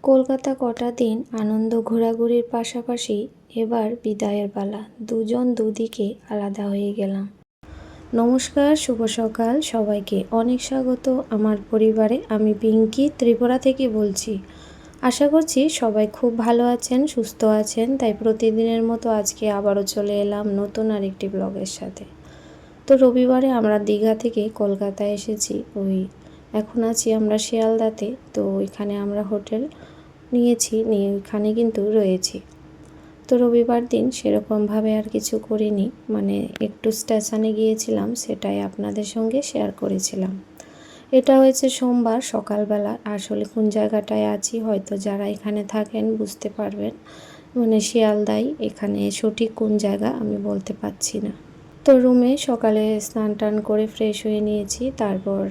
কলকাতা কটা দিন আনন্দ ঘোরাঘুরির পাশাপাশি এবার বিদায়ের পালা। দুজন দুদিকে আলাদা হয়ে গেলাম। নমস্কার, শুভ সকাল সবাইকে। অনেক স্বাগত আমার পরিবারে। আমি পিঙ্কি ত্রিপুরা থেকে বলছি। আশা করছি সবাই খুব ভালো আছেন, সুস্থ আছেন। তাই প্রতিদিনের মতো আজকে আবারও চলে এলাম নতুন আরেকটি ব্লগের সাথে। তো রবিবারে আমরা দীঘা থেকে কলকাতায় এসেছি। এখন আছি আমরা শিয়ালদাতে। তো ওইখানে আমরা হোটেল নিয়েছি, নিয়ে ওইখানে কিন্তু রয়েছি। তো রবিবার দিন সেরকমভাবে আর কিছু করিনি, মানে একটু স্টেশনে গিয়েছিলাম, সেটাই আপনাদের সঙ্গে শেয়ার করেছিলাম। এটা হয়েছে সোমবার সকালবেলা। আসলে কোন জায়গাটায় আছি হয়তো যারা এখানে থাকেন বুঝতে পারবেন, মানে শিয়ালদাই। এখানে সঠিক কোন জায়গা আমি বলতে পারছি না। তো রুমে সকালে স্নান টান করে ফ্রেশ হয়ে নিয়েছি। তারপর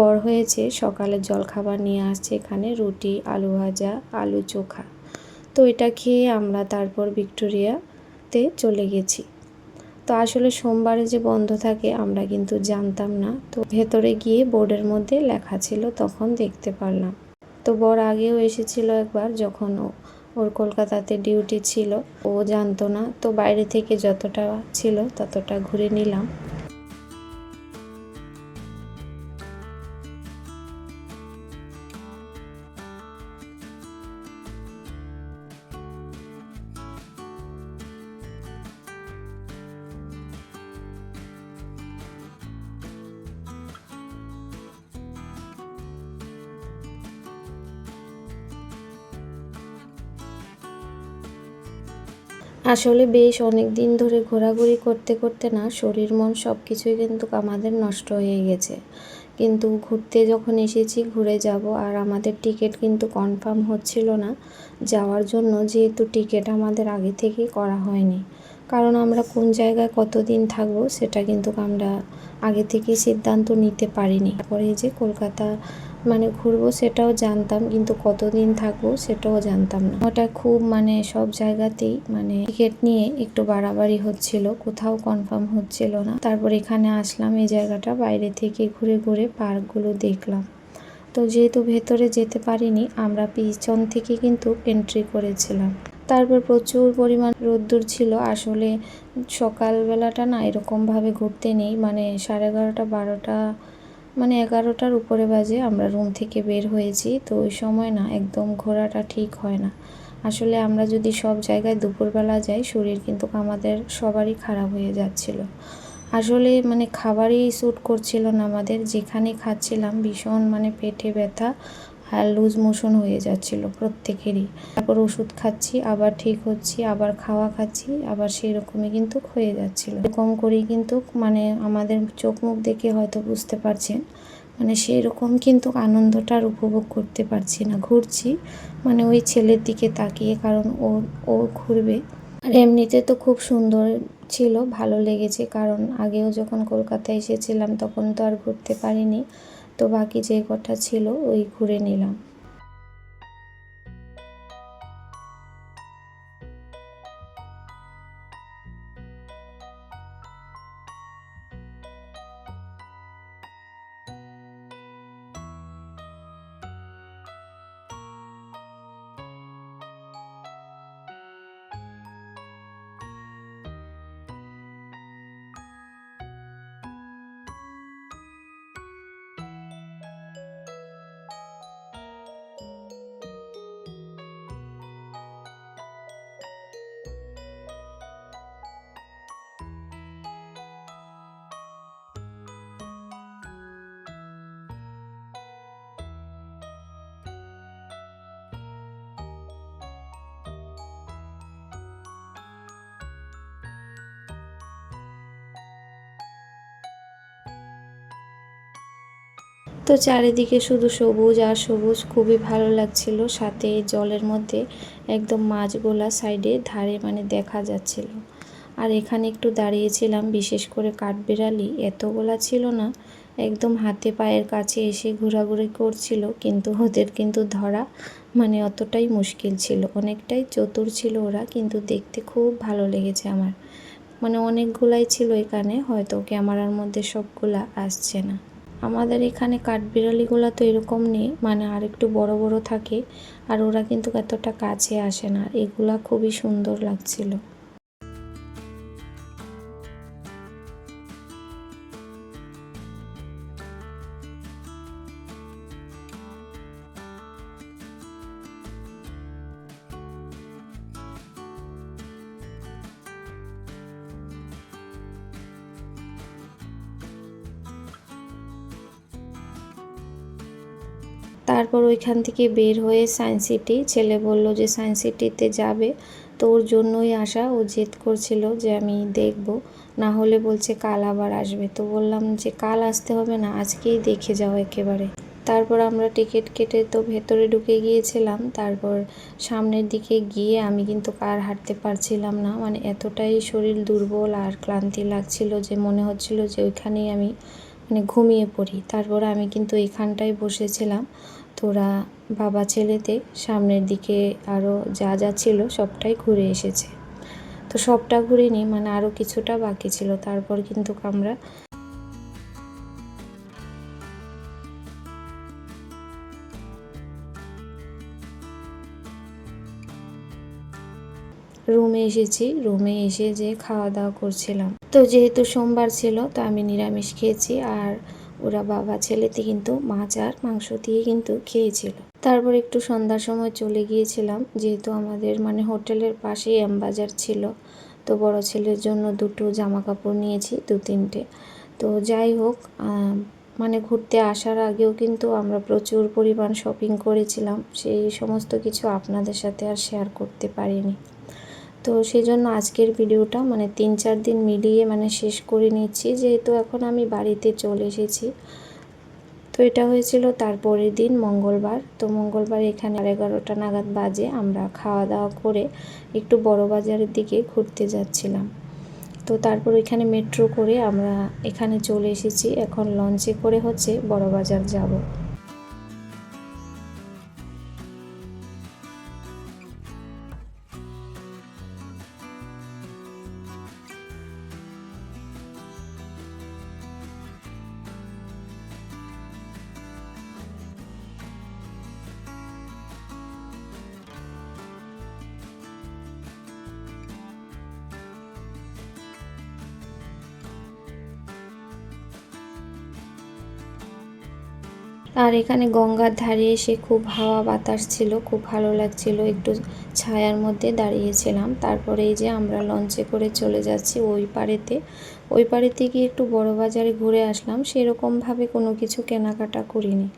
বর হয়েছে সকালের জলখাবার নিয়ে আসছে, এখানে রুটি, আলু ভাজা, আলু চোখা। তো এটা খেয়ে আমরা তারপর ভিক্টোরিয়াতে চলে গেছি। তো আসলে সোমবারে যে বন্ধ থাকে আমরা কিন্তু জানতাম না। তো ভেতরে গিয়ে বোর্ডের মধ্যে লেখা ছিল, তখন দেখতে পারলাম। তো বর আগেও এসেছিল একবার, যখন ওর কলকাতাতে ডিউটি ছিল, ও জানতো না। তো বাইরে থেকে যতটা ছিল ততটা ঘুরে নিলাম। আসলে বেশ অনেক দিন ধরে ঘোরাঘুরি করতে করতে না শরীর মন সব কিছুই কিন্তু আমাদের নষ্ট হয়ে গেছে। কিন্তু ঘুরতে যখন এসেছি ঘুরে যাব, আর আমাদের টিকিট কিন্তু কনফার্ম হচ্ছিল না যাওয়ার জন্য, যেহেতু টিকিট আমাদের আগে থেকেই করা হয়নি। কারণ আমরা কোন জায়গায় কতদিন থাকবো সেটা কিন্তু আমরা আগে থেকেই সিদ্ধান্ত নিতে পারিনি। তারপরে যে কলকাতা মানে ঘুরবো সেটাও জানতাম, কিন্তু কতদিন থাকবো সেটাও জানতাম না। ওটা খুব মানে সব জায়গাতেই মানে টিকিট নিয়ে একটু বাড়াবাড়ি হচ্ছিল, কোথাও কনফার্ম হচ্ছিল না। তারপর এখানে আসলাম, এই জায়গাটা বাইরে থেকে ঘুরে ঘুরে পার্কগুলো দেখলাম। তো যেহেতু ভেতরে যেতে পারিনি, আমরা পিছন থেকে কিন্তু এন্ট্রি করেছিলাম। তারপর প্রচুর পরিমাণ রোদ্দুর ছিল। আসলে সকালবেলাটা না এরকমভাবে ঘুরতে নেই, মানে 11:30 12টা মানে 11টার উপরে বাজে আমরা রুম থেকে বের হয়েছি। তো ওই সময় না একদম ঘোরাটা ঠিক হয় না। আসলে আমরা যদি সব জায়গায় দুপুরবেলা যাই শরীর কিন্তু আমাদের সবারই খারাপ হয়ে যাচ্ছিল। আসলে মানে খাবারই স্যুট করছিল না আমাদের। যেখানে খাচ্ছিলাম ভীষণ মানে পেটে ব্যথা আর লুজ মোশন হয়ে যাচ্ছিল প্রত্যেকেরই। তারপর ওষুধ খাচ্ছি, আবার ঠিক হচ্ছি, আবার খাওয়া খাচ্ছি, আবার সেই রকমই কিন্তু হয়ে যাচ্ছিল। এরকম করেই কিন্তু মানে আমাদের চোখ মুখ দেখে হয়তো বুঝতে পারছেন, মানে সেই রকম কিন্তু আনন্দটা আর উপভোগ করতে পারছি না। ঘুরছি মানে ওই ছেলের দিকে তাকিয়ে, কারণ ও ঘুরবে। আর এমনিতে তো খুব সুন্দর ছিল, ভালো লেগেছে। কারণ আগেও যখন কলকাতায় এসেছিলাম তখন তো আর ঘুরতে পারিনি। তো বাকি যে কটা ছিল ওই ঘুরে নিলাম। তো চারিদিকে শুধু সবুজ আর সবুজ, খুবই ভালো লাগছিল। সাথে জলের মধ্যে একদম মাছগুলা সাইডে ধারে মানে দেখা যাচ্ছিল। আর এখানে একটু দাঁড়িয়েছিলাম, বিশেষ করে কাঠবিড়ালি এতগুলা ছিল না, একদম হাতে পায়ের কাছে এসে ঘোরাঘুরি করছিল। কিন্তু ওদের কিন্তু ধরা মানে অতটাই মুশকিল ছিল, অনেকটাই চতুর ছিল ওরা। কিন্তু দেখতে খুব ভালো লেগেছে আমার, মানে অনেকগুলাই ছিল এখানে, হয়তো ক্যামেরার মধ্যে সবগুলা আসছে না। আমাদের এখানে কাঠবিড়ালিগুলো তো এরকম নেই, মানে আর একটু বড় বড় থাকে, আর ওরা কিন্তু এতটা কাছে আসে না। এগুলা খুবই সুন্দর লাগছিল। তারপর ওইখান থেকে বের হয়ে সায়েন্স সিটি, ছেলে বলল যে সায়েন্স সিটিতে যাবে, তো ওর জন্যই আসা। ও জেদ করছিল যে আমি দেখব, না হলে বলছে কাল আবার আসবে। তো বললাম যে কাল আসতে হবে না, আজকেই দেখে যাও একেবারে। তারপর আমরা টিকিট কেটে তো ভেতরে ঢুকে গিয়েছিলাম। তারপর সামনের দিকে গিয়ে আমি কিন্তু আর হাঁটতে পারছিলাম না, মানে এতটাই শরীর দুর্বল আর ক্লান্তি লাগছিল যে মনে হচ্ছিল যে ওইখানেই আমি মানে ঘুমিয়ে পড়ি। তারপর আমি কিন্তু এখানটায় বসেছিলাম। তোরা বাবা ছেলেতে সামনের দিকে আরও যা যা ছিল সবটাই ঘুরে এসেছে। তো সবটা ঘুরে নিই, মানে আরও কিছুটা বাকি ছিল। তারপর কিন্তু আমরা রুমে এসেছি। রুমে এসে যে খাওয়া দাওয়া করছিলাম, তো যেহেতু সোমবার ছিল তো আমি নিরামিষ খেয়েছি, আর ওরা বাবা ছেলেতে কিন্তু মাছ আর মাংস দিয়ে কিন্তু খেয়েছিল। তারপর একটু সন্ধ্যার সময় চলে গিয়েছিলাম, যেহেতু আমাদের মানে হোটেলের পাশেই বাজার ছিল। তো বড় ছেলের জন্য দুটো জামা কাপড় নিয়েছি, 2-3টে। তো যাই হোক, মানে ঘুরতে আসার আগেও কিন্তু আমরা প্রচুর পরিমাণ শপিং করেছিলাম। সেই সমস্ত কিছু আপনাদের সাথে আর শেয়ার করতে পারিনি। তো সেই জন্য আজকের ভিডিওটা মানে 3-4 দিন মিলিয়ে মানে শেষ করে নিচ্ছি, যেহেতু এখন আমি বাড়িতে চলে এসেছি। তো এটা হয়েছিল তারপরের দিন মঙ্গলবার। তো মঙ্গলবার এখানে 11টা নাগাদ বাজে, আমরা খাওয়া দাওয়া করে একটু বড় বাজারের দিকে ঘুরতে যাচ্ছিলাম। তো তারপর এখানে মেট্রো করে আমরা এখানে চলে এসেছি। এখন লঞ্চে করে হচ্ছে বড় বাজার যাব। আর এখানে গঙ্গার ধারে এসে খুব হাওয়া বাতাস ছিল, খুব ভালো লাগছিল। একটু ছায়ার মধ্যে দাঁড়িয়েছিলাম। তারপরে এই যে আমরা লঞ্চে করে চলে যাচ্ছি ওই পাড়েতে গিয়ে একটু বড় বাজারে ঘুরে আসলাম। সেরকমভাবে কোনো কিছু কেনাকাটা করিনি,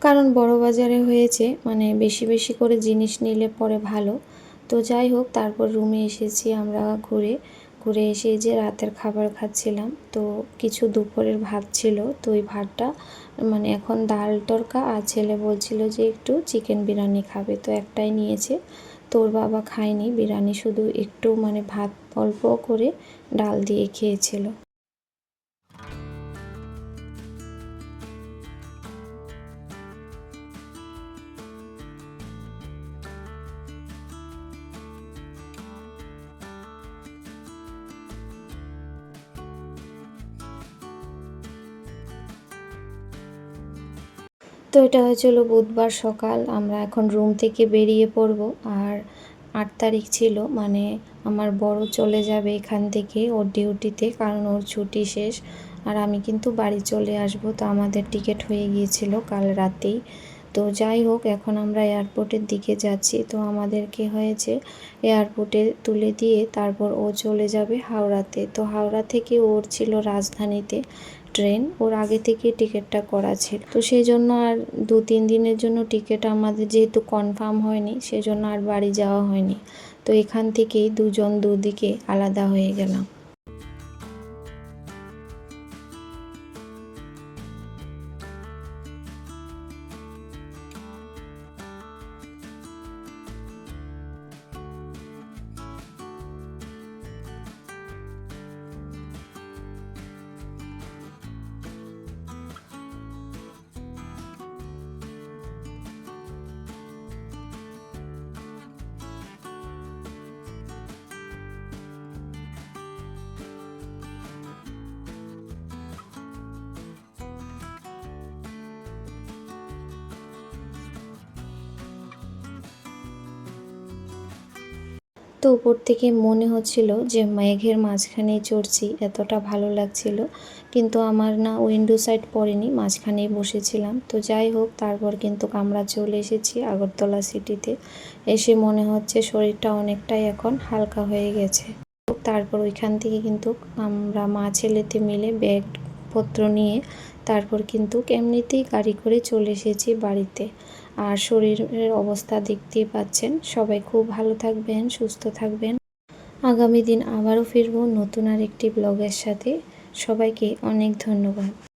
কারণ বড় বাজারে হয়েছে মানে বেশি বেশি করে জিনিস নিলে পরে ভালো। তো যাই হোক, তারপর রুমে এসেছি আমরা ঘুরে ঘুরে এসে যে রাতের খাবার খাচ্ছিলাম। তো কিছু দুপুরের ভাত ছিল, তো ওই ভাতটা মানে এখন ডাল তরকা, আর ছেলে বলছিল যে একটু চিকেন বিরিয়ানি খাবে, তো একটাই নিয়েছে। তোর বাবা খায়নি বিরিয়ানি, শুধু একটু মানে ভাত অল্প করে ডাল দিয়ে খেয়েছিল। তো এটা হয়েছিল বুধবার সকাল। আমরা এখন রুম থেকে বেরিয়ে পড়ব। আর 8 তারিখ ছিল, মানে আমার বড় চলে যাবে এখান থেকে ওর ডিউটিতে, কারণ ওর ছুটি শেষ। আর আমি কিন্তু বাড়ি চলে আসব। তো আমাদের টিকিট হয়ে গিয়েছিল কাল রাতেই। তো যাই হোক, এখন আমরা এয়ারপোর্টের দিকে যাচ্ছি। তো আমাদেরকে হয়েছে এয়ারপোর্টে তুলে দিয়ে তারপর ও চলে যাবে হাওড়াতে। তো হাওড়া থেকে ওর ছিল রাজধানীতে ট্রেন, ওর আগে থেকে টিকিটটা করা ছিল। তো সেই জন্য আর 2-3 দিনের জন্য টিকিট আমাদের যেহেতু কনফার্ম হয়নি, সেজন্য আর বাড়ি যাওয়া হয়নি। তো এখান থেকেই দুজন দুদিকে আলাদা হয়ে গেলাম। তো উপর থেকে মনে হচ্ছিল যে মেঘের মাঝখানেই চড়ছি, এতটা ভালো লাগছিল। কিন্তু আমার না উইন্ডো সাইড পড়েনি, মাঝখানেই বসেছিলাম। তো যাই হোক, তারপর কিন্তু আমরা চলে এসেছি আগরতলা সিটিতে। এসে মনে হচ্ছে শরীরটা অনেকটাই এখন হালকা হয়ে গেছে। তারপর ওইখান থেকে কিন্তু আমরা মা ছেলেতে মিলে ব্যাগপত্র নিয়ে তারপর কিন্তু এমনিতেই গাড়ি করে চলে এসেছি বাড়িতে। আর শরীরের অবস্থা দেখতেই পাচ্ছেন। সবাই খুব ভালো থাকবেন, সুস্থ থাকবেন। আগামী দিন আবারও ফিরবো নতুন আর একটি ব্লগের সাথে। সবাইকে অনেক ধন্যবাদ।